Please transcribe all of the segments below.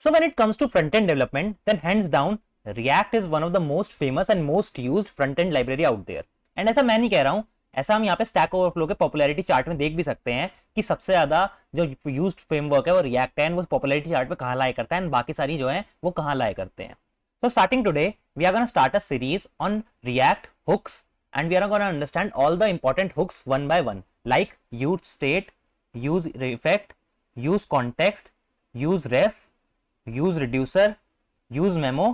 So when it comes to front-end development, then hands down, React is one of the most famous and most used front-end library out there. And ऐसा मैं नहीं कह रहा हूँ, ऐसा हम यहाँ पे Stack Overflow के पॉपुलैरिटी चार्ट में देख भी सकते हैं कि सबसे ज्यादा जो यूज्ड फ्रेमवर्क है वो React है, वो पॉपुलैरिटी चार्ट पे कहाँ लाए करता है, और बाकी सारी जो है वो कहाँ लाए करते हैं. So starting today, we are going to start a series on React hooks, and we are going to understand all the important hooks one by one, like use state, use effect, use context, use ref, use reducer, use memo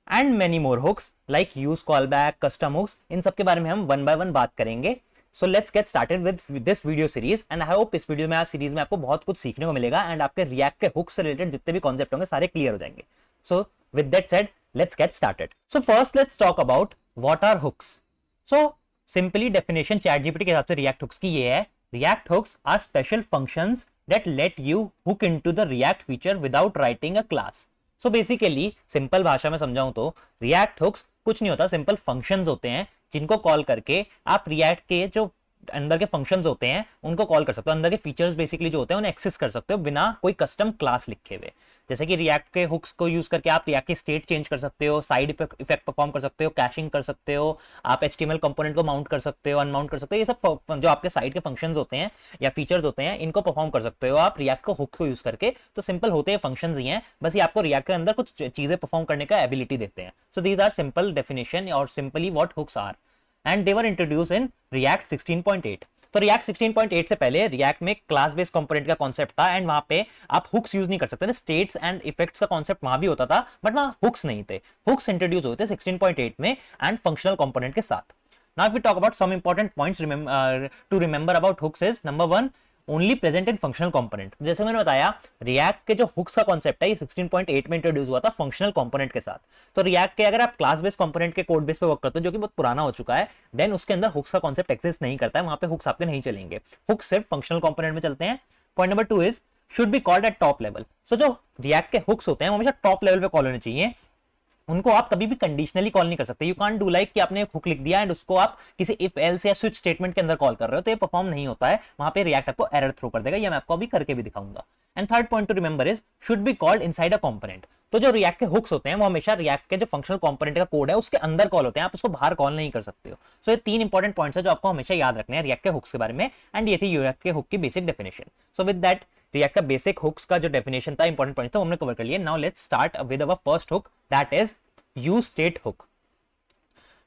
and many more hooks like use callback, custom hooks. इन सब के बारे में हम one by one बात करेंगे. So let's get started with this video series, and I hope इस video में आप सीरीज में आपको बहुत कुछ सीखने को मिलेगा एंड आपके React के hooks से रिलेटेड जितने भी कॉन्सेप्ट होंगे सारे क्लियर हो जाएंगे. So with that said, let's get started. So first let's talk about what are hooks. So simply definition ChatGPT के हिसाब से React hooks की ये है. React hooks are special functions that let you hook into the React feature without writing a class. So basically simple भाषा में समझाऊं तो React hooks कुछ नहीं होता, सिंपल फंक्शंस होते हैं जिनको कॉल करके आप React के जो अंदर के फंक्शंस होते हैं उनको कॉल कर सकते हो, अंदर के फीचर्स बेसिकली जो होते हैं उन्हें एक्सेस कर सकते हो बिना कोई कस्टम क्लास लिखे हुए. जैसे कि React के हुक्स को यूज करके आप React की स्टेट चेंज कर सकते हो, साइड इफेक्ट परफॉर्म कर सकते हो, कैशिंग कर सकते हो, आप HTML कंपोनेंट को माउंट कर सकते हो, अनमाउंट कर सकते हो. ये सब जो आपके साइड के फंक्शंस होते हैं या फीचर्स होते हैं इनको परफॉर्म कर सकते हो आप React को हुक्स को यूज करके. तो सिंपल होते हैं फंक्शंस ही हैं, बस ये आपको React के अंदर कुछ चीजें परफॉर्म करने का एबिलिटी देते हैं. So these are simple definition और simply what hooks are, and they were introduce in React 16.8. तो React 16.8 से पहले React में क्लास बेस्ड कंपोनेंट का कॉन्सेप्ट था एंड वहां पे आप हुक्स यूज नहीं कर सकते थे. स्टेट्स एंड इफेक्ट्स का कॉन्सेप्ट वहां भी होता था बट वहां हुक्स नहीं थे. हुक्स इंट्रोड्यूस हुए थे 16.8 में एंड फंक्शनल कंपोनेंट के साथ. Now if we talk about some important points to remember about hooks is number 1, only present in functional component. जैसे मैंने बताया React के जो हुक्स का कॉन्सेप्ट है ये 16.8 में इंट्रोड्यूस हुआ था फंक्शनल कंपोनेंट के साथ. तो React के अगर आप क्लास बेस्ड कंपोनेंट के कोड बेस पे वर्क करते हो जो कि बहुत पुराना हो चुका है, देन उसके अंदर हुक्स का कॉन्सेप्ट एक्सिस्ट नहीं करता है, वहां पे हुक्स आपके नहीं चलेंगे. हुक्स सिर्फ फंक्शनल कंपोनेंट में चलते हैं. Point number 2 is should be called at top level. So जो React के हुक्स होते हैं वो हमेशा टॉप लेवल पे कॉल होने चाहिए. उनको आप कभी भी कंडीशनली कॉल नहीं कर सकते. यू कांट डू लाइक कि आपने एक हुक लिख दिया एंड उसको आप किसी इफ एल्स या स्विच स्टेटमेंट के अंदर कॉल कर रहे हो तो ये परफॉर्म नहीं होता है. वहां पे React आपको एरर थ्रो कर देगा. ये मैं आपको अभी करके भी दिखाऊंगा. And third point two remember is should be called inside a component. तो जो React के हुक्स होते हैं वो हमेशा React के जो फंक्शनल कंपोनेंट का कोड है उसके अंदर कॉल होते हैं, आप उसको बाहर कॉल नहीं कर सकते हो. सो ये 3 इंपॉर्टेंट पॉइंट्स है जो आपको हमेशा याद रखने हैं React के हुक्स के बारे में. एंड ये थी React के हुक की basic definition. So with that React का बेसिक हुक्स का जो डेफिनेशन था, इंपॉर्टेंट पॉइंट्स था, हमने कवर कर लिए. Now let's start with our first hook, that is use state hook.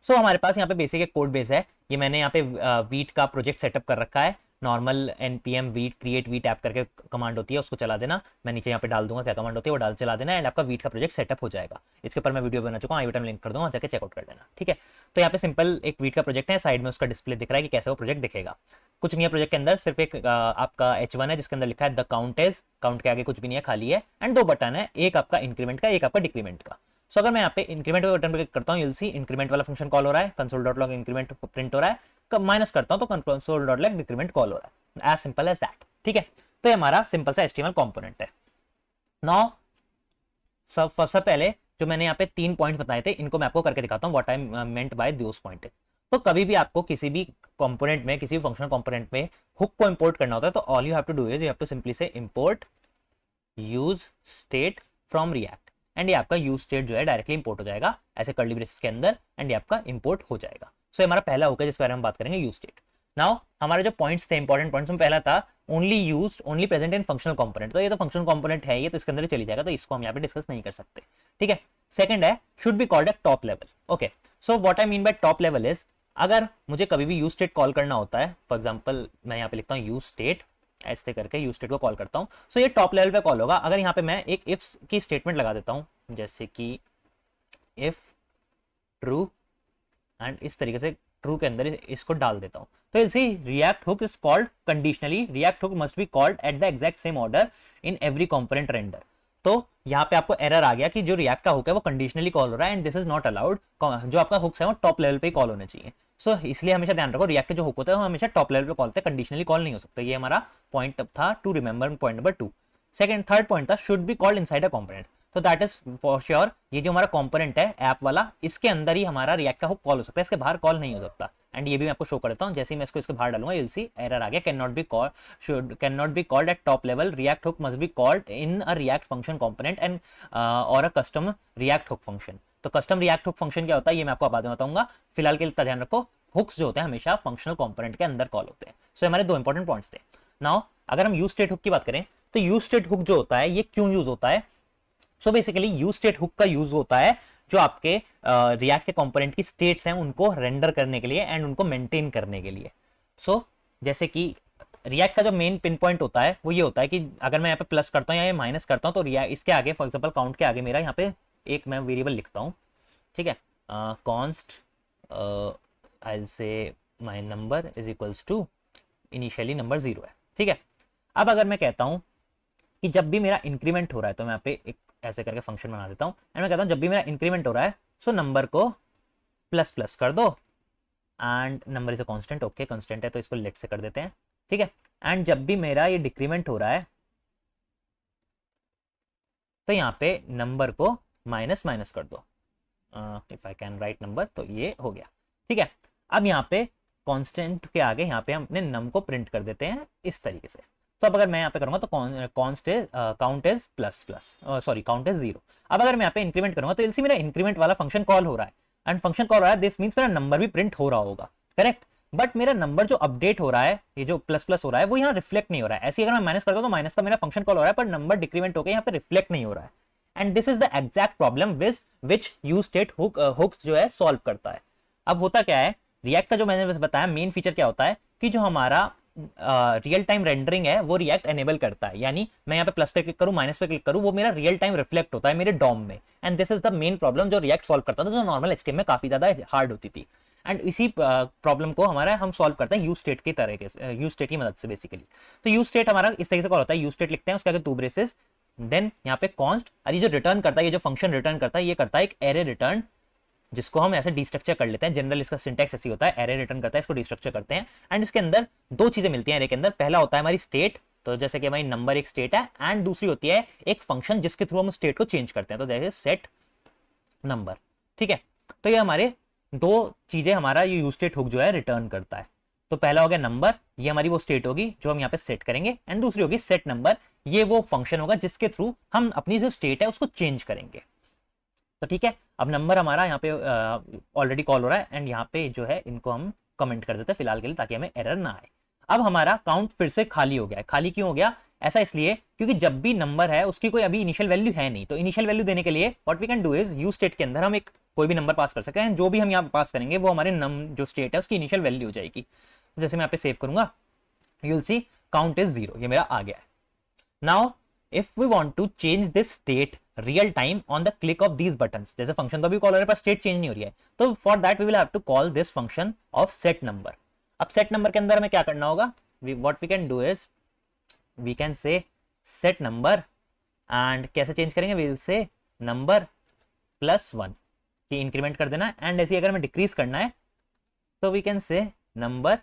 So हमारे पास यहाँ पे बेसिक एक कोड बेस है. ये मैंने यहाँ पे वीट का प्रोजेक्ट सेटअप कर रखा है. Normal npm wheat create wheat app करके कमांड होती है, उसको चला देना. मैं नीचे यहाँ पे डाल दूंगा क्या कमांड होती है, वो डाल चला देना एंड आपका वीट का प्रोजेक्ट सेटअप हो जाएगा. इसके ऊपर मैं वीडियो बना चुका हूँ, आई बटन लिंक कर दूंगा, जाके चेकआउट कर देना. ठीक है. तो यहाँ पे सिंपल एक वीट का प्रोजेक्ट है, साइड में उसका डिस्प्ले दिख रहा है कि कैसे वो प्रोजेक्ट दिखेगा. कुछ नहीं है प्रोजेक्ट के अंदर, सिर्फ एक आपका H1 है जिसके अंदर लिखा है द काउंट इज. काउंट के आगे कुछ भी नहीं है, खाली है. एंड 2 बटन है, एक आपका इंक्रीमेंट का, एक आपका डिक्रीमेंट का. सो अगर मैं यहाँ पे इंक्रीमेंट बटन पे क्लिक करता हूँ, यूल सी इंक्रीमेंट वाला फंक्शन कॉल हो रहा है, console.log इंक्रीमेंट प्रिंट हो रहा है. माइनस करता हूँ तो console.log डिक्रीमेंट कॉल हो रहा है. As simple as that. ठीक है. तो ये हमारा सिंपल सा HTML कंपोनेंट है. नाउ सबसे पहले जो मैंने यहाँ पे 3 पॉइंट बताए थे इनको मैं आपको करके दिखाता हूँ, what I meant by those point. तो कभी भी आपको किसी भी कंपोनेंट में, किसी भी फंक्शनल कंपोनेंट में हुक को इंपोर्ट करना होता है तो all you have to do is you have to simply से import use state from React. And ये आपका यूज स्टेट जो है डायरेक्टली इंपोर्ट हो जाएगा ऐसे कर्ली ब्रेसेस के अंदर एंड ये आपका इंपोर्ट हो जाएगा. सो ये हमारा पहला हुक है जिस बारे में हम बात करेंगे, यूज स्टेट. नाउ हमारे जो पॉइंट्स थे, इंपॉर्टेंट पॉइंट्स में पहला था only used, only present in functional component. तो ये तो फंक्शनल कंपोनेंट है, ये तो इसके अंदर ही चली जाएगा, तो इसको हम यहाँ पे डिस्कस नहीं कर सकते. ठीक है. सेकंड है should be called at top level. Okay. So what I mean by top level is अगर मुझे कभी भी यूज स्टेट कॉल करना होता है, फॉर एग्जांपल मैं यहाँ पे लिखता हूँ यूज स्टेट, ऐसे करके यूज स्टेट को कॉल करता हूँ. सो ये टॉप लेवल पे कॉल होगा. अगर यहाँ पे मैं एक इफ की स्टेटमेंट लगा देता हूँ जैसे कि इफ ट्रू एंड इस तरीके से ट्रू के अंदर इसको डाल देता हूँ तो you'll see React hook is called conditionally. React hook must be called at the exact same order in every component render. तो यहाँ पे आपको एरर आ गया कि जो React का हुक है वो कंडीशनली कॉल हो रहा है and this is not allowed. जो आपका हुक्स है वो टॉप लेवल पे कॉल होने चाहिए. सो इसलिए हमेशा ध्यान रखो React के जो हुक होते हैं वो हमेशा टॉप लेवल पे कॉल होते हैं, कंडीशनली कॉल नहीं हो सकते. ये हमारा पॉइंट था to remember, point number 2. Second third point था should be called inside a component. तो दैट इज फॉर श्योर ये जो हमारा कंपोनेंट है ऐप वाला, इसके अंदर ही हमारा रिएक्ट का हुक कॉल हो सकता है, इसके बाहर कॉल नहीं हो सकता। एंड ये भी मैं आपको शो कर देता हूँ, जैसे ही मैं इसको इसके बाहर डालूंगा you'll see एरर आ गया, can not be called at top level, React hook must be called in a React function component and or a custom React hook function. तो कस्टम रिएक्ट हुक फंक्शन क्या होता है ये मैं आपको बाद में बताऊंगा, फिलहाल के लिए ध्यान रखो हुक्स जो होते हैं हमेशा फंक्शनल कंपोनेंट के अंदर कॉल होते हैं। सो हमारे दो इंपॉर्टेंट पॉइंट्स थे। नाउ अगर हम यूज स्टेट हुक की बात करें तो यूज स्टेट हुक जो होता है ये क्यों यूज होता है? So basically use state hook का यूज होता है जो आपके रिएक्ट के कंपोनेंट की स्टेट्स हैं उनको रेंडर करने के लिए एंड उनको मेंटेन करने के लिए। सो जैसे कि रिएक्ट का जो मेन पिन पॉइंट होता है वो ये होता है कि अगर मैं यहाँ पे प्लस करता हूँ या माइनस करता हूँ तो इसके आगे फॉर एग्जांपल काउंट के आगे मेरा यहाँ पे एक मैं वेरिएबल लिखता हूँ, ठीक है, const I will say my number is equals to initially number 0 है, ठीक है। अब अगर मैं कहता हूँ कि जब भी मेरा इंक्रीमेंट हो रहा है तो मैं यहाँ पे एक ऐसे करके फंक्शन बना देता हूँ एंड मैं कहता हूँ जब भी मेरा इंक्रीमेंट हो रहा है सो नंबर को प्लस प्लस कर दो and number is a constant, okay constant है तो इसको लेट से कर देते हैं, ठीक है। एंड जब भी मेरा ये डिक्रीमेंट हो रहा है तो यहाँ पे नंबर को माइनस माइनस कर दो, if I can write number, तो ये हो गया, ठीक है। अब यहाँ पे कांस्टेंट के आगे यहाँ पे हम अपने नम को प्रिंट कर देते हैं इस तरीके से। तो अब अगर मैं यहाँ पे करूंगा तो count is plus plus sorry count is 0। अब अगर मैं यहाँ पे इंक्रीमेंट करूंगा तो इसी मेरा इंक्रीमेंट वाला फंक्शन कॉल हो रहा है एंड फंक्शन कॉल हो रहा है, दिस मींस मेरा नंबर भी प्रिंट हो रहा होगा, करेक्ट। बट मेरा नंबर जो अपडेट हो रहा है, ये जो प्लस प्लस हो रहा है वो यहाँ रिफ्लेक्ट नहीं हो रहा है। ऐसे अगर मैं माइनस करता हूँ तो माइनस का मेरा फंक्शन कॉल हो रहा है पर नंबर डिक्रीमेंट होकर यहाँ पे रिफ्लेक्ट नहीं हो रहा है। And this is the exact problem which use state hooks जो है सॉल्व करता है। अब होता क्या है, रिएक्ट का जो मैंने बस बताया मेन फीचर क्या होता है कि जो हमारा रियल टाइम रेंडरिंग है वो रिएक्ट एनेबल करता है, यानी मैं यहाँ पे प्लस पे क्लिक करूँ माइनस पे क्लिक करूँ वो मेरा रियल टाइम रिफ्लेक्ट होता है मेरे डॉम में। And this is the main problem जो रिएक्ट सॉल्व करता था, जो नॉर्मल एचटीएमएल में काफी ज्यादा हार्ड होती थी। एंड इसी प्रॉब्लम को हमारा हम सॉल्व करते हैं यूज स्टेट की तरीके से, यूज स्टेट की मदद से बेसिकली। तो यूज स्टेट हमारा इस तरीके से कॉल होता है, यूज स्टेट लिखते हैं उसके आगे 2 ब्रेसेस, देन यहाँ पे कॉन्स्ट, और ये जो रिटर्न करता है, ये जो फंक्शन रिटर्न करता है ये करता है एक एरे रिटर्न, जिसको हम ऐसे डिस्ट्रक्चर कर लेते हैं। जनरल इसका सिंटैक्स ऐसे होता है, एरे रिटर्न करता है, इसको डिस्ट्रक्चर करते हैं। एंड इसके अंदर 2 चीजें मिलती हैं एरे के अंदर, पहला होता है हमारी स्टेट, तो जैसे कि हमारी नंबर एक स्टेट है, एंड दूसरी होती है एक फंक्शन जिसके थ्रू हम स्टेट को चेंज करते हैं, तो जैसे सेट नंबर, ठीक है। तो ये हमारे 2 चीजें हमारा ये यूज स्टेट हुक जो है रिटर्न करता है। तो पहला हो गया नंबर, ये हमारी वो स्टेट होगी जो हम यहाँ पे सेट करेंगे, एंड दूसरी होगी सेट नंबर, ये वो फंक्शन होगा जिसके थ्रू हम अपनी जो स्टेट है उसको चेंज करेंगे। तो ठीक है, अब नंबर हमारा यहाँ पे ऑलरेडी कॉल हो रहा है एंड यहाँ पे जो है इनको हम कमेंट कर देते हैं फिलहाल के लिए ताकि हमें एरर ना आए। अब हमारा काउंट फिर से खाली हो गया है। खाली क्यों हो गया? ऐसा इसलिए क्योंकि जब भी नंबर है उसकी कोई अभी इनिशियल वैल्यू है नहीं। तो इनिशियल वैल्यू देने के लिए what we can do is use state के अंदर हम एक कोई भी नंबर पास कर सकते हैं, जो भी हम यहाँ पास करेंगे वो हमारे नम जो स्टेट है उसकी इनिशियल वैल्यू हो जाएगी। जैसे मैं यहाँ पे सेव करूंगा, you will see count is 0, ये मेरा आ गया है। Now if we want to change this state real time on the click of these buttons, जैसे फंक्शन तो अभी कॉल हो रहा है पर स्टेट चेंज नहीं हो रही है, तो for that we will have to call this function of set number। अब set number के अंदर हमें क्या करना होगा, what we can do is we can say set number and कैसे चेंज करेंगे, we will say number +1 कि इंक्रीमेंट कर देना, एंड ऐसे अगर हमें डिक्रीज करना है तो we can say number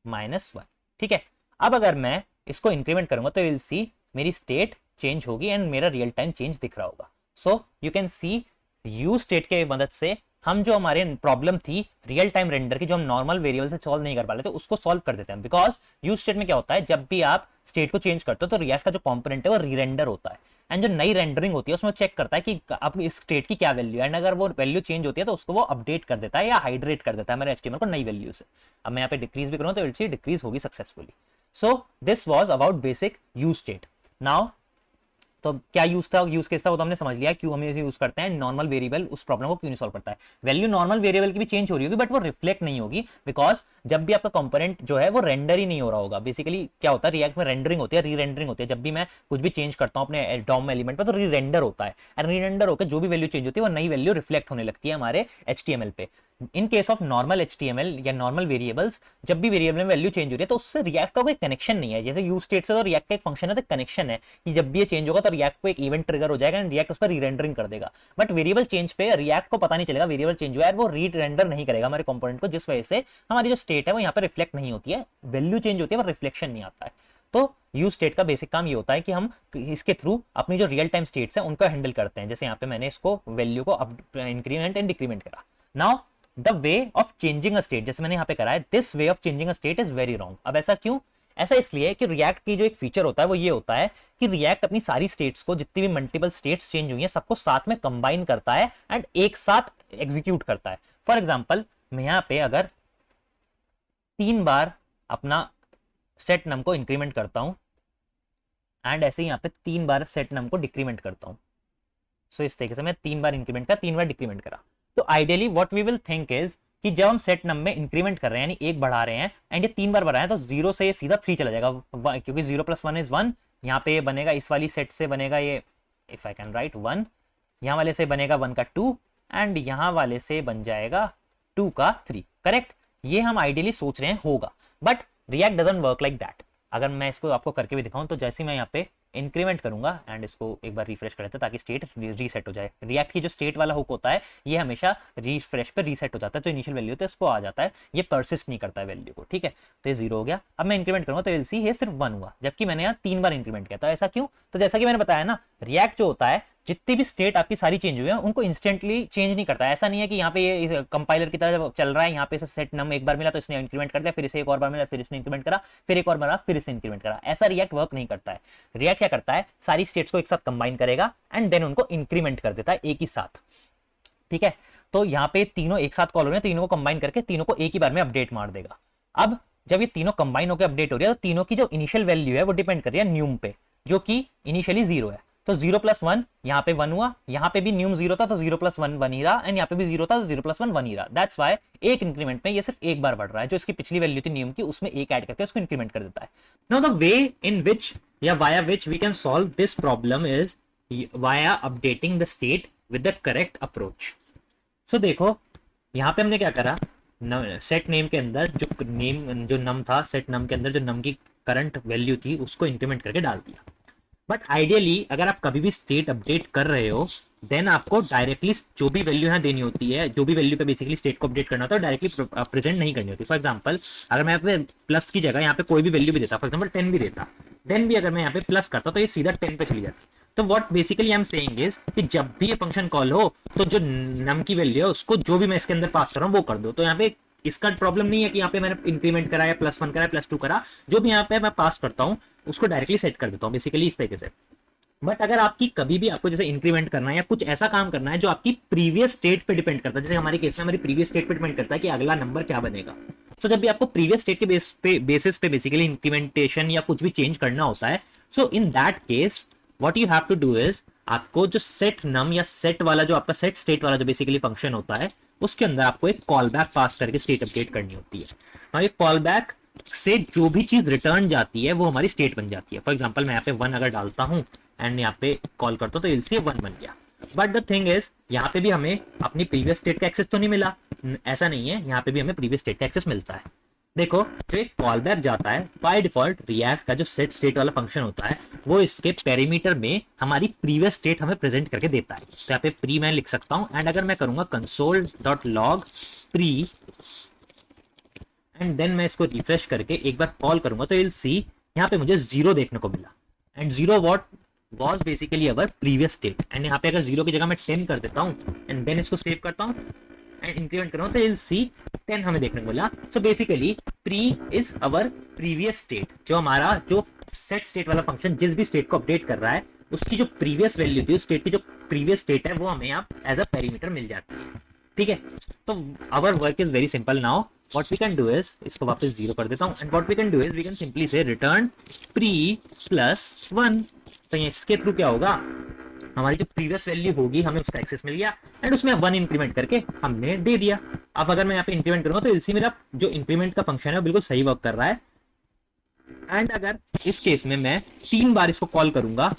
-1, ठीक है। अब अगर मैं इसको इंक्रीमेंट करूंगा तो we'll see मेरी स्टेट चेंज होगी एंड मेरा रियल टाइम चेंज दिख रहा होगा। So you can see use state के मदद से हम जो हमारे प्रॉब्लम थी रियल टाइम रेंडर की, जो हम नॉर्मल वेरिएबल से सॉल्व नहीं कर पा रहे थे, उसको सॉल्व कर देते हैं। बिकॉज यूज स्टेट में क्या होता है, जब भी आप स्टेट को चेंज करते हो तो रिएक्ट का जो कंपोनेंट है वो रीरेंडर होता है, एंड जो नई रेंडरिंग होती है उसमें चेक करता है कि अब इस स्टेट की क्या वैल्यू है, एंड अगर वो वैल्यू चेंज होती है तो उसको वो अपडेट कर देता है या हाइड्रेट कर देता है हमारे एचटीएमएल को नई वैल्यू से। अब मैं यहाँ पे डिक्रीज भी करूँ तो डिक्रीज होगी successfully. So this was about basic use state. Now तो क्या यूज था, यूज केस था वो तो हमने समझ लिया क्यों हम इसे यूज करते हैं। नॉर्मल वेरिएबल उस प्रॉब्लम को क्यों नहीं सॉल्व करता है। वैल्यू नॉर्मल वेरिएबल की भी चेंज हो रही होगी बट वो रिफ्लेक्ट नहीं होगी, बिकॉज जब भी आपका कंपोनेंट जो है वो रेंडर ही नहीं हो रहा होगा। बेसिकली क्या होता है, रिएक्ट में रेंडरिंग होती है, री रेंडरिंग होती है। जब भी मैं कुछ भी चेंज करता हूँ अपने डॉम एलिमेंट पर तो री रेंडर होता है, एंड री रेंडर होकर जो भी वैल्यू चेंज होती है वो नई वैल्यू रिफ्लेक्ट होने लगती है हमारे एचटीएमएल पे। In case of normal HTML या नॉर्मल वेरिएबल्स, जब भी वेरिएबल में वैल्यू चेंज हो रही है तो उससे रिएक्ट का कोई कनेक्शन नहीं है। जैसे यूज स्टेट से तो रिएक्ट का एक फंक्शन है, तो कनेक्शन है कि जब भी ये चेंज होगा तो रिएक्ट को एक इवेंट ट्रिगर हो जाएगा एंड रिएक्ट उस पर री-रेंडरिंग कर देगा। बट वेरिएबल चेंज पे रिएक्ट को पता नहीं चलेगा वेरिएबल चेंज हुआ है, वो री-रेंडर नहीं करेगा हमारे कंपोनेंट को, जिस वजह से हमारी जो स्टेट है वो यहाँ पे रिफ्लेक्ट नहीं होती है। वैल्यू चेंज होती है पर रिफ्लेक्शन नहीं आता है। तो यूज स्टेट का बेसिक काम ये होता है कि हम इसके थ्रू अपनी जो रियल टाइम स्टेट्स है उनको हैंडल करते हैं। जैसे यहाँ पे मैंने इसको वैल्यू को इंक्रीमेंट एंड डिक्रीमेंट करा। Now the way of changing a state, जैसे मैंने यहाँ पे करा है, this way of changing a state is very wrong. अब ऐसा क्यों? ऐसा इसलिए कि रिएक्ट की जो एक फीचर होता है वो ये होता है कि रिएक्ट अपनी सारी स्टेट्स को, जितनी भी मल्टीपल स्टेट्स चेंज हुई हैं, सबको साथ में कंबाइन करता है एंड एक साथ एग्जीक्यूट करता है। फॉर एग्जांपल मैं यहाँ पे अगर 3 बार अपना सेट नम को इंक्रीमेंट करता हूं एंड ऐसे ही यहाँ पे 3 बार सेट नम को डिक्रीमेंट करता हूं, सो इस तरीके से मैं 3 बार इंक्रीमेंट करा, 3 बार डिक्रीमेंट करा, तो ideally what we will think is कि जब हम सेट नम में इंक्रीमेंट कर रहे हैं, यानी 1 बढ़ा रहे हैं एंड ये 3 बार बढ़ा है, तो 0 से ये सीधा 3 चला जाएगा, क्योंकि 0 + 1 इज 1। यहाँ पे ये बनेगा, इस वाली सेट से बनेगा ये, इफ आई कैन राइट 1, यहाँ वाले से बनेगा 1 का 2 एंड यहाँ वाले से बन जाएगा 2 का 3। करेक्ट? ये हम आइडियली सोच रहे हैं होगा, but react doesn't work like that. अगर मैं इसको आपको करके भी दिखाऊं, तो जैसे मैं यहाँ पे इंक्रीमेंट करूंगा एंड इसको एक बार रिफ्रेश कर देते हैं ताकि स्टेट रीसेट हो जाए। रिएक्ट की जो स्टेट वाला हुक होता है ये हमेशा रिफ्रेश पे रीसेट हो जाता है, तो इनिशियल वैल्यू होता है इसको आ जाता है, ये परसिस्ट नहीं करता है वैल्यू को। ठीक है, तो ये 0 हो गया। अब मैं इंक्रीमेंट करूंगा तो विल सी ये सिर्फ 1 हुआ, जबकि मैंने यहाँ 3 बार इंक्रीमेंट किया था। ऐसा क्यों? तो जैसा कि मैंने बताया ना, रिएक्ट जो होता है, जितनी भी स्टेट आपकी सारी चेंज हुई है उनको इंस्टेंटली चेंज नहीं करता है। ऐसा नहीं है कि यहाँ पे ये कंपाइलर की तरह चल रहा है, यहाँ पे इसे सेट नम एक बार मिला तो इसने इंक्रीमेंट कर दिया, फिर इसे एक और बार मिला, फिर इसने इंक्रीमेंट करा, फिर एक और मिला, फिर इसने इंक्रीमेंट करा। ऐसा रिएक्ट वर्क नहीं करता है। रिएक्ट क्या करता है, सारी स्टेट्स को एक साथ कंबाइन करेगा एंड देन उनको इंक्रीमेंट कर देता है एक ही साथ। ठीक है, तो यहाँ पे तीनों एक साथ कॉल हो रहे हैं, तीनों को कंबाइन करके तीनों को एक ही बार में अपडेट मार देगा। अब जब ये तीनों कंबाइन होकर अपडेट हो रही है, तो तीनों की जो इनिशियल वैल्यू है वो डिपेंड कर रही है न्यूम पे, जो कि इनिशियली 0 है। तो 0 + 1 यहाँ पे 1 हुआ, यहाँ पे भी न्यूम 0 था तो 0 + 1 1 ही रहा, एंड यहाँ पे भी 0 था तो 0 + 1 1 ही रहा। दैट्स वाई एक इंक्रीमेंट में ये सिर्फ एक बार बढ़ रहा है, जो इसकी पिछली वैल्यू थी न्यूम की, उसमें एक ऐड करके उसको इंक्रीमेंट कर देता है। Now the way in which या via which we can solve this problem is via updating the state with the correct approach. So देखो यहाँ पे हमने क्या करा, सेट नेम के अंदर जो नम था, सेट नम के अंदर जो नम की करंट वैल्यू थी उसको इंक्रीमेंट करके डाल दिया। बट आइडियली अगर आप कभी भी स्टेट अपडेट कर रहे हो, देन आपको डायरेक्टली जो भी वैल्यू यहाँ देनी होती है, जो भी वैल्यू पे बेसिकली स्टेट को अपडेट करना होता है, डायरेक्टली प्रेजेंट नहीं करनी होती। फॉर एग्जांपल अगर मैं यहाँ पे प्लस की जगह यहाँ पे कोई भी वैल्यू भी देता, फॉर एग्जांपल 10 भी देता, देन भी अगर मैं यहाँ पे प्लस करता तो ये सीधा 10 पे चली जाती। तो what basically I am saying is कि जब भी ये फंक्शन कॉल हो तो जो नम की वैल्यू है उसको जो भी मैं इसके अंदर पास कर रहा हूँ वो कर दो। तो यहाँ पे इसका प्रॉब्लम नहीं है कि यहाँ पे मैंने इंक्रीमेंट करा या +1 करा, +2 करा, जो भी यहाँ पे मैं पास करता हूँ उसको डायरेक्टली सेट कर देता हूँ, बेसिकली इस तरीके से। बट अगर आपकी कभी भी आपको जैसे इंक्रीमेंट करना है या कुछ ऐसा काम करना है जो आपकी प्रीवियस स्टेट पे डिपेंड करता है, जैसे हमारे केस में हमारी प्रीवियस स्टेट पे डिपेंड करता है कि अगला नंबर क्या बनेगा, तो जब भी आपको प्रीवियस स्टेट के बेसिस पे बेसिकली इंक्रीमेंटेशन या कुछ भी चेंज करना होता है, so in that case what you have to do is, आपको जो सेट नम या सेट वाला जो आपका सेट स्टेट वाला जो बेसिकली फंक्शन होता है, उसके अंदर आपको एक कॉल बैक पास करके स्टेट अपडेट करनी होती है। और ये कॉल बैक से जो भी चीज रिटर्न जाती है वो हमारी स्टेट बन जाती है। फॉर एग्जांपल मैं यहाँ पे 1 अगर डालता हूँ एंड यहाँ पे कॉल करता हूँ तो इलसी 1 बन गया। बट द थिंग इज यहाँ पे भी हमें अपनी प्रीवियस स्टेट का एक्सेस तो नहीं मिला, ऐसा नहीं है, यहाँ पे भी हमें प्रीवियस स्टेट का एक्सेस मिलता है। देखो जो एक कॉल बैक जाता है, बाय डिफॉल्ट रिएक्ट का जो सेट स्टेट वाला फंक्शन होता है वो इसके पेरीमीटर में हमारी प्रीवियस स्टेट हमें प्रेजेंट करके देता है। तो यहाँ पे प्री मैं लिख सकता हूँ एंड अगर मैं करूंगा console.log प्री एंड देन मैं इसको रिफ्रेश करके एक बार कॉल करूंगा तो विल सी यहाँ पे मुझे 0 देखने को मिला and 0 what was basically our previous state. And यहाँ पे अगर 0 की जगह मैं 10 कर देता हूँ एंड देन इसको सेव करता हूँ एंड इंक्रीमेंट करूँ तो विल सी 10 हमें देखने को मिला। So basically pre is our previous state, जो हमारा जो सेट स्टेट वाला फंक्शन जिस भी स्टेट को अपडेट कर रहा है उसकी जो प्रीवियस वैल्यू थी, उस स्टेट की जो प्रीवियस स्टेट है वो हमें यहाँ एज अ पेरीमीटर मिल जाती है। ठीक है, तो our work is very simple. Now what we can do is, इसको वापस 0 कर देता हूँ and what we can do is we can simply say return pre +1। तो इसके थ्रू क्या होगा, हमारी जो प्रीवियस वैल्यू होगी हमें उसका एक्सेस मिल गया एंड उसमें 1 इंक्रीमेंट करके हमने दे दिया। अब अगर मैं यहाँ पे इंक्रीमेंट करूंगा तो इसी मेरा जो इंक्रीमेंट का फंक्शन है वो बिल्कुल सही वर्क कर रहा है। एंड अगर इस केस में मैं 3 बार इसको कॉल करूंगा,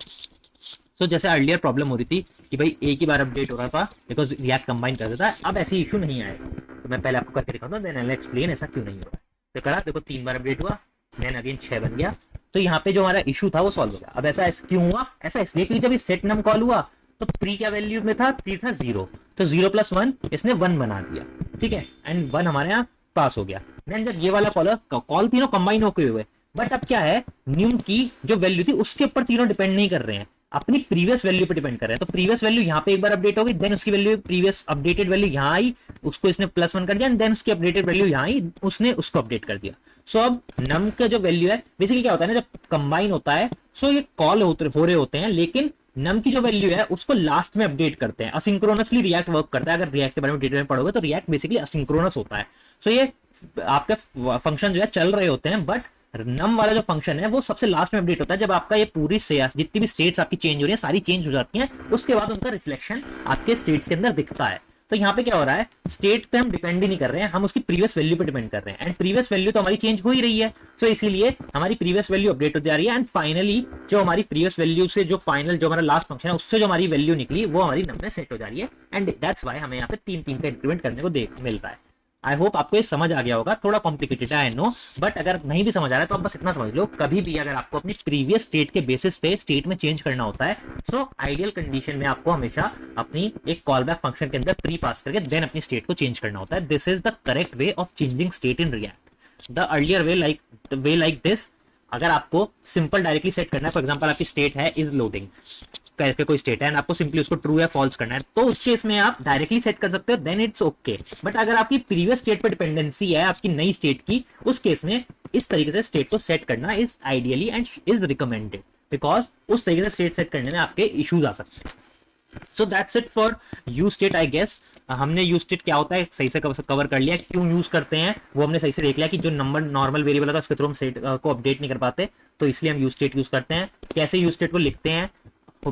तो जैसे अर्लियर प्रॉब्लम हो रही थी कि भाई एक ही बार अपडेट हो रहा था बिकॉज रिएक्ट कंबाइन कर देता है, अब ऐसी इशू नहीं आएगा। तो मैं पहले आपको करके दिखाऊंगा, देन आई विल एक्सप्लेन ऐसा क्यों नहीं हो रहा है। तो करा, देखो 3 बार अपडेट हुआ, देन अगेन 6 बन गया, तो यहाँ पे जो हमारा इशू था वो सॉल्व हो गया। अब ऐसा क्यों हुआ, ऐसा इसलिए कि जब ये सेट नम कॉल हुआ तो प्री क्या वैल्यू में था, प्री था 0, तो 0 + 1 इसने 1 बना दिया। ठीक है, एंड 1 हमारे यहाँ पास हो गया। देन जब ये वाला कॉल तीनों कंबाइन होके हुए बट अब क्या है, न्यूम की जो वैल्यू थी उसके ऊपर तीनों डिपेंड नहीं कर रहे हैं, अपनी प्रीवियस वैल्यू पे डिपेंड कर रहे हैं। तो प्रीवियस वैल्यू यहाँ पे एक बार अपडेट हो गई, देन उसकी वैल्यू प्रीवियस अपडेटेड वैल्यू यहाँ आई, उसको इसने +1 कर दिया, एंड देन उसकी अपडेटेड वैल्यू यहाँ आई, उसने उसको अपडेट कर दिया। सो अब नम का जो वैल्यू है, बेसिकली क्या होता है ना, जब कंबाइन होता है सो ये कॉल हो रहे होते हैं, लेकिन नम की जो वैल्यू है उसको लास्ट में अपडेट करते हैं। असिंक्रोनसली रिएक्ट वर्क करता है। अगर रिएक्ट के बारे में डिटेल में पढ़ोगे तो रिएक्ट बेसिकली असिंक्रोनस होता है। सो ये आपके फंक्शन जो है चल रहे होते हैं, बट नम वाला जो फंक्शन है वो सबसे लास्ट में अपडेट होता है, जब आपका ये पूरी जितनी भी स्टेट्स आपकी चेंज हो रही है सारी चेंज हो जाती हैं, उसके बाद उनका रिफ्लेक्शन आपके स्टेट्स के अंदर दिखता है। तो यहाँ पे क्या हो रहा है, स्टेट पे हम डिपेंड ही नहीं कर रहे हैं, हम उसकी प्रीवियस वैल्यू पे डिपेंड कर रहे हैं, एंड प्रीवियस वैल्यू तो हमारी चेंज हो ही रही है। सो इसीलिए हमारी प्रीवियस वैल्यू अपडेट हो जा रही है, एंड फाइनली जो हमारी प्रीवियस वैल्यू से जो फाइनल जो हमारा लास्ट फंक्शन है उससे जो हमारी वैल्यू निकली वो हमारी नम में सेट हो जा रही है, एंड दैट्स वाई हमें यहाँ पे 3 का इंक्रीमेंट करने को मिल रहा है। आई होप आपको ये समझ आ गया होगा, थोड़ा कॉम्प्लिकेटेड है आई नो, बट अगर नहीं भी समझ आ रहा है तो आप बस इतना समझ लो, कभी भी अगर आपको अपनी प्रीवियस स्टेट के बेसिस पे स्टेट में चेंज करना होता है, सो आइडियल कंडीशन में आपको हमेशा अपनी एक कॉल बैक फंक्शन के अंदर प्री पास करके देन अपनी स्टेट को चेंज करना होता है। This is the correct way of changing state in React. The earlier way like this, अगर आपको सिंपल डायरेक्टली सेट करना है, फॉर एग्जांपल आपकी स्टेट है इज लोडिंग करके कोई स्टेट है, एंड आपको सिंपली उसको ट्रू या फॉल्स करना है, तो उस केस में आप डायरेक्टली सेट कर सकते हो, देन इट्स ओके। बट अगर आपकी प्रीवियस स्टेट पे डिपेंडेंसी है आपकी नई स्टेट की, उस केस में इस तरीके से स्टेट को सेट करना is ideally and is recommended, because उस तरीके से स्टेट सेट करने में आपके इश्यूज आ सकते हैं। So that's it for use state I guess. हमने यू स्टेट क्या होता है सही से कवर कर लिया, क्यों यूज करते हैं वो हमने सही से देख लिया, कि जो नंबर नॉर्मल वेरिएबल होता है उसके थ्रू हम स्टेट को अपडेट नहीं कर पाते, तो इसलिए हम यू स्टेट यूज करते हैं। कैसे यू स्टेट को लिखते हैं,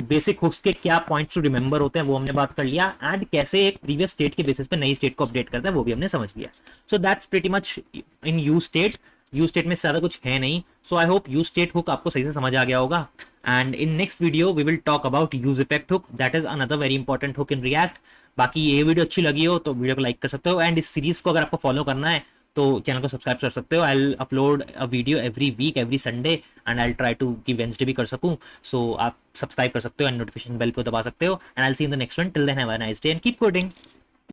बेसिक हुक्स के क्या पॉइंट्स टू रिमेंबर होते हैं वो हमने बात कर लिया, एंड कैसे एक प्रीवियस स्टेट के बेसिस पे नई स्टेट को अपडेट करता है वो भी हमने समझ लिया। So that's pretty much in use state. Use state में ज्यादा कुछ है नहीं, so I hope use state hook आपको सही से समझ आ गया होगा, and in next video we will talk about use effect hook, that is another very important hook in React. बाकी ये वीडियो अच्छी लगी हो तो वीडियो को लाइक कर सकते हो, एंड इस सीरीज को अगर आपको फॉलो करना है तो चैनल को सब्सक्राइब कर सकते हो। I will upload a video every week every Sunday, and I will try to कि वेडनेसडे भी कर सकूं, सो आप सब्सक्राइब कर सकते हो एंड नोटिफिकेशन बेल को दबा सकते हो, and I will see in the next one. Till then have a nice day and keep coding.